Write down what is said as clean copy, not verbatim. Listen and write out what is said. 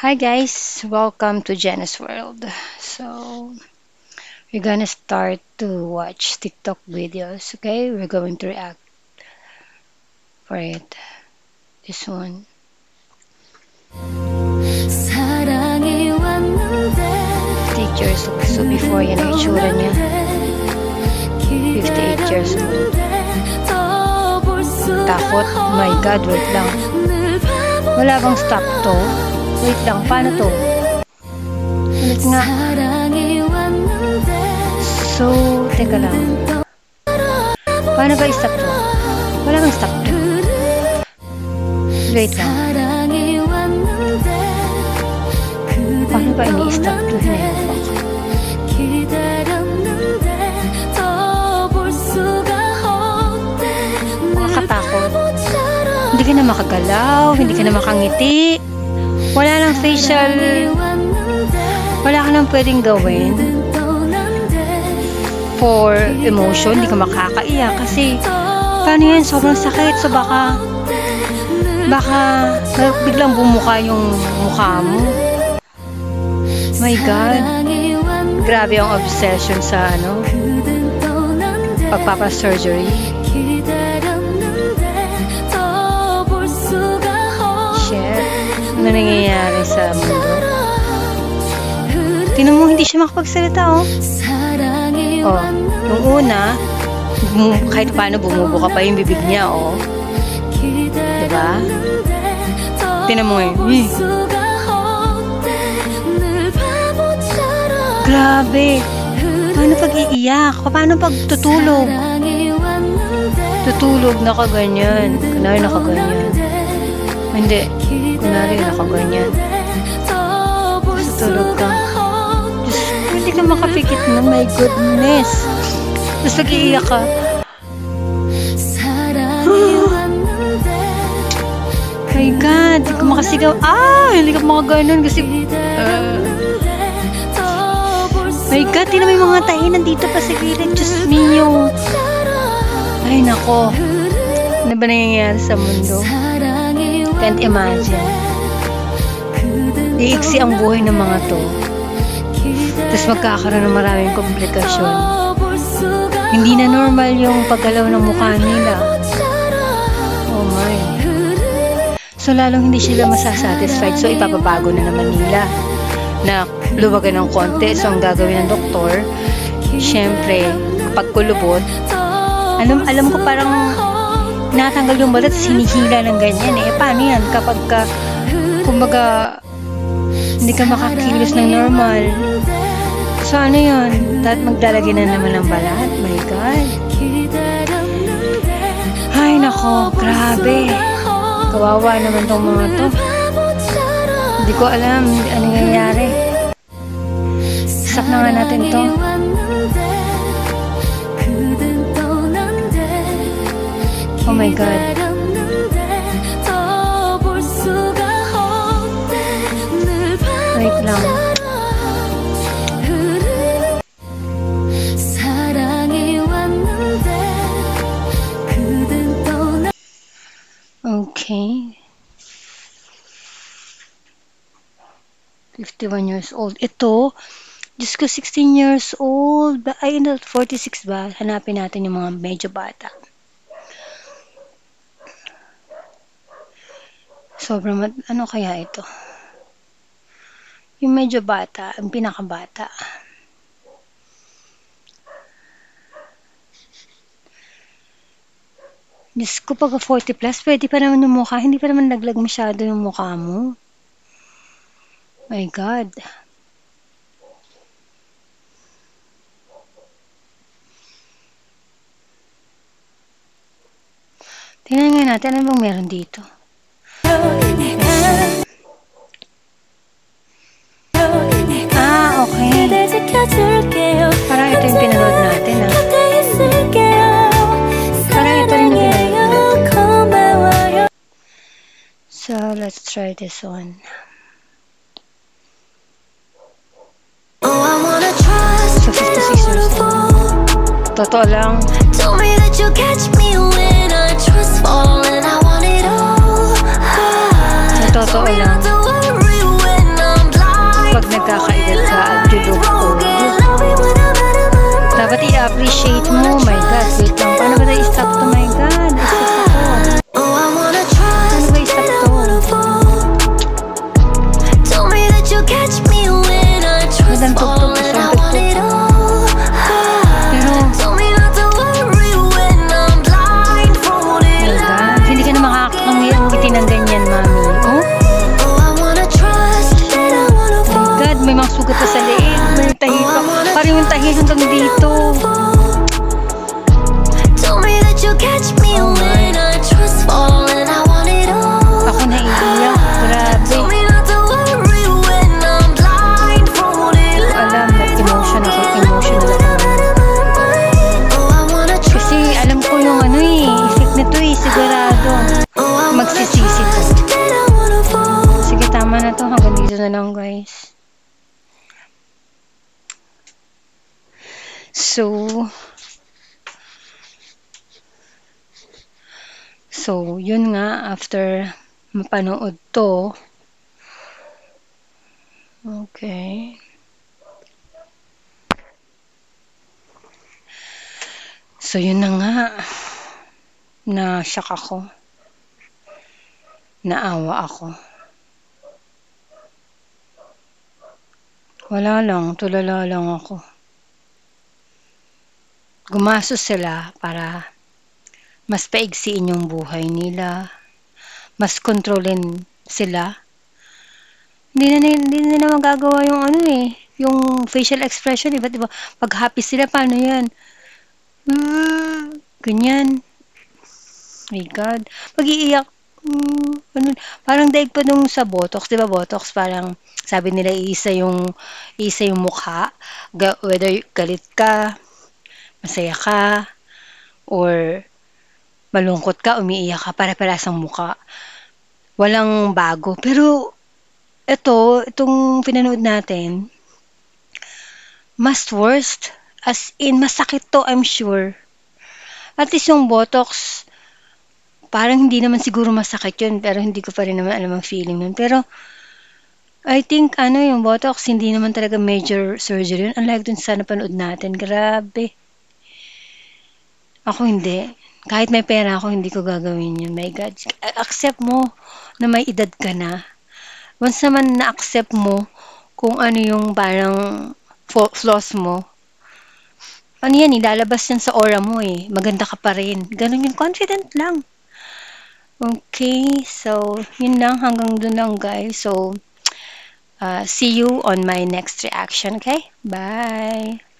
Hi guys, welcome to Jenna's World. So, we're gonna start to watch TikTok videos, okay? We're going to react for it. This one. Years old. So before yan ang itsura niya. 58 years old. Takot. My God, wait lang. Wala bang stop to? Wait lang, paano to? Ulit nga. So, teka lang. Paano ba i-stop to? Wala bang stop to? Wait lang. Paano ba ini-stop to? Nakakatakot. Hindi ka na makagalaw, hindi ka na makangiti. Wala lang facial. Wala ka nang pwedeng gawin for emotion. Hindi ka makakaiyak kasi paano yan? Sobrang sakit. So baka biglang bumuka yung mukha mo. My God. Grabe ang obsession sa pagpapa-surgery. Shit. Ano nangyayari sa mundo? Tingnan mo, hindi siya makapagsalita, oh. Oh, yung una, kahit paano bumubuka pa yung bibig niya, oh. Diba? Tingnan mo eh. Grabe. Paano pag-iiyak? Paano pag tutulog? Tutulog, nakaganyan. Kunwari nakaganyan. Hindi. Kunwari nakaganyan. Tutulog ka. Diyos, hindi ka makapikit na. My goodness. Tapos pag-iiyak ka. My God. Hindi ka makasigaw. Hindi ka makaganon kasi my God, tingnan mo yung mga tahi nandito pa sa gilid. Diyos mio. Ay, nako. Ano ba nangyayari sa mundo? Can't imagine. Iiksi ang buhay ng mga to. Tapos magkakaroon ng maraming komplikasyon. Hindi na normal yung paggalaw ng mukha nila. Oh my. So, lalong hindi sila masasatisfied. So, ipapabago na naman nila na luwagan ng konti. So, ang gagawin ng doktor, syempre, kapag kulubot, alam ko parang natanggal yung balat, sinihila ng ganyan eh. Paano yan? Kapag kumbaga, hindi ka makakilos ng normal. So, ano yun? Maglalagay na naman ng balat? My God. Ay, nako, grabe. Kawawa naman tong mga to. Hindi ko alam ano nangyayari. Stop na nga natin to. Oh my God. Wait lang. Okay. 51 years old. Ito, Diyos ko, 16 years old. Ay, 46 ba? Hanapin natin yung mga medyo bata. Sobrang, ano kaya ito? Yung medyo bata, ang pinakabata. Diyos ko, pag 40 plus, pwede pa naman yung mukha. Hindi pa naman naglag masyado yung mukha mo. My God. Tingnan nga natin, ano bang meron dito? Okay. Parang ito yung pinanood natin, Parang ito yung pinanood. So, let's try this one. So, 56 years old. Totoo lang. Totoo lang. lang yung tahi hanggang dito. Ako naiiyak. Grabe. Alam, emotional ako. Kasi alam ko yung effect nito sigurado. Magsisisi to. Sige, tama na to. Hanggang dito na lang, guys. So, yun nga, after mapanood to, okay. So, yun na nga, na-shock ako. Naawa ako. Wala lang, tulala lang ako. Gumastos sila para mas paigsiin yung buhay nila, mas kontrolin sila. Hindi na magagawa yung yung facial expression, diba? Pag happy sila, paano yan? Ganyan. My God. Pag-iiyak, parang daig pa nung sa Botox, diba Botox, parang sabi nila iisa yung mukha, whether galit ka, masaya ka, or malungkot ka, umiiyak ka, para-parasang mukha. Walang bago. Pero, itong pinanood natin, mas worst. As in, masakit to, I'm sure. At least yung Botox, parang hindi naman siguro masakit yun, pero hindi ko pa rin naman alam ang feeling nun. Pero, I think, yung Botox, hindi naman talaga major surgery yun. Unlike dun sa napanood natin. Grabe. Ako hindi. Kahit may pera ako, hindi ko gagawin yun. My God. Accept mo na may edad ka na. Once naman na-accept mo kung ano yung parang flaws mo, ilalabas yan sa aura mo Maganda ka pa rin. Ganun yun. Confident lang. Okay. So, yun lang. Hanggang dun lang, guys. So, see you on my next reaction. Okay? Bye!